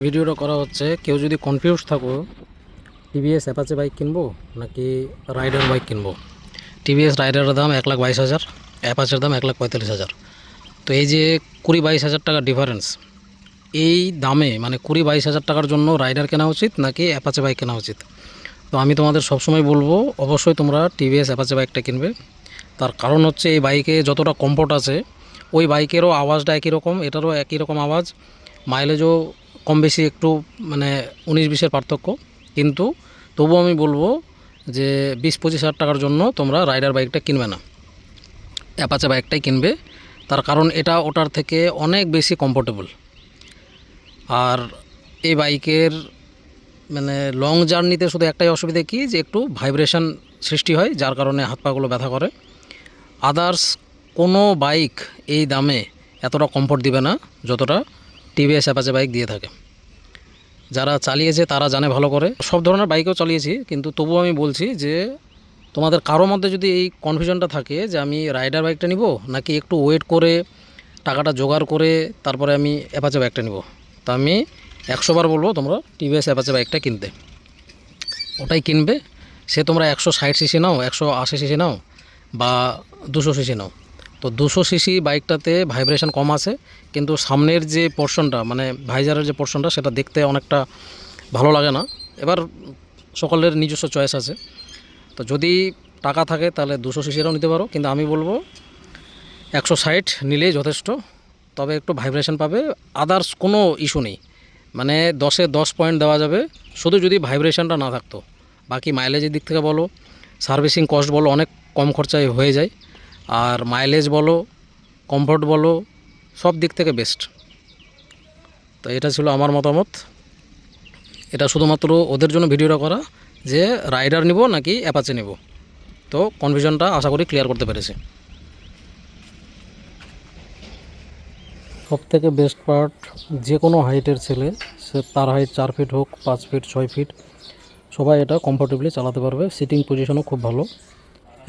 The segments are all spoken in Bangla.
ভিডিওটা করা হচ্ছে কেউ যদি কনফিউজ থাকো টিভিএস অ্যাপাচে বাইক কিনবো নাকি রাইডার বাইক কিনবো। টিভিএস রাইডারের দাম 1,22,000, অ্যাপাচের দাম 1,45,000। তো এই যে 20-22 হাজার টাকার ডিফারেন্স, এই দামে মানে 20-22 হাজার টাকার জন্য রাইডার কেনা উচিত নাকি অ্যাপাচে বাইক কেনা উচিত। তো আমি তোমাদের সবসময় বলবো অবশ্যই তোমরা টিভিএস অ্যাপাচে বাইকটা কিনবে। তার কারণ হচ্ছে এই বাইকে যতটা কমফোর্ট আছে ওই বাইকেরও আওয়াজটা একই রকম, এটারও একই রকম আওয়াজ, মাইলেজও কম বেশি একটু মানে 19-20-এর পার্থক্য। কিন্তু তবুও আমি বলবো যে 20-25 হাজার টাকার জন্য তোমরা রাইডার বাইকটা কিনবে না, অ্যাপাচে বাইকটাই কিনবে। তার কারণ এটা ওটার থেকে অনেক বেশি কমফোর্টেবল। আর এই বাইকের মানে লং জার্নিতে শুধু একটাই অসুবিধা কি, যে একটু ভাইব্রেশন সৃষ্টি হয়, যার কারণে হাত পাগুলো ব্যথা করে। আদার্স কোনো বাইক এই দামে এতটা কমফোর্ট দিবে না যতটা টিভিএস অ্যাপাচে বাইক দিয়ে থাকে। যারা চালিয়েছে তারা জানে ভালো করে, সব ধরনের বাইকেও চালিয়েছি, কিন্তু তবুও আমি বলছি যে তোমাদের কারোর মধ্যে যদি এই কনফিউশনটা থাকে যে আমি রাইডার বাইকটা নিব নাকি একটু ওয়েট করে টাকাটা জোগাড় করে তারপরে আমি অ্যাপাচে বাইকটা নিব, তা আমি 100 বার বলবো তোমরা টিভিএস অ্যাপাচে বাইকটা কিনতে। ওটাই কিনবে, সে তোমরা 160 সিসি নাও, 180 সিসি নাও বা 200 সিসি নাও। তো 200 সিসি বাইকটাতে ভাইব্রেশন কম আছে, কিন্তু সামনের যে পোর্শনটা মানে ভাইজারের যে পোর্শনটা সেটা দেখতে অনেকটা ভালো লাগে না। এবার সকলের নিজস্ব চয়েস আছে। তো যদি টাকা থাকে তাহলে 200 সিসিরাও নিতে পারো, কিন্তু আমি বলবো 160 নিলেই যথেষ্ট। তবে একটু ভাইব্রেশন পাবে, আদার্স কোনো ইস্যু নেই, মানে 10-এ 10 পয়েন্ট দেওয়া যাবে শুধু যদি ভাইব্রেশনটা না থাকতো। বাকি মাইলেজের দিক থেকে বলো, সার্ভিসিং কস্ট বলো, অনেক কম খরচায় হয়ে যায়। আর মাইলেজ বলো, কমফোর্ট বলো, সব দিক থেকে বেস্ট। তো এটা ছিল আমার মতামত। এটা শুধুমাত্র ওদের জন্য ভিডিওটা করা যে রাইডার নিব নাকি অ্যাপাচে নিব। তো কনফিউশনটা আশা করি ক্লিয়ার করতে পেরেছি। সবথেকে বেস্ট পার্ট, যে কোনো হাইটের ছেলে, সে তার হাইট 4 ফিট হোক, 5 ফিট, 6 ফিট, সবাই এটা কমফোর্টেবলি চালাতে পারবে। সিটিং পজিশনও খুব ভালো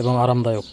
এবং আরামদায়ক।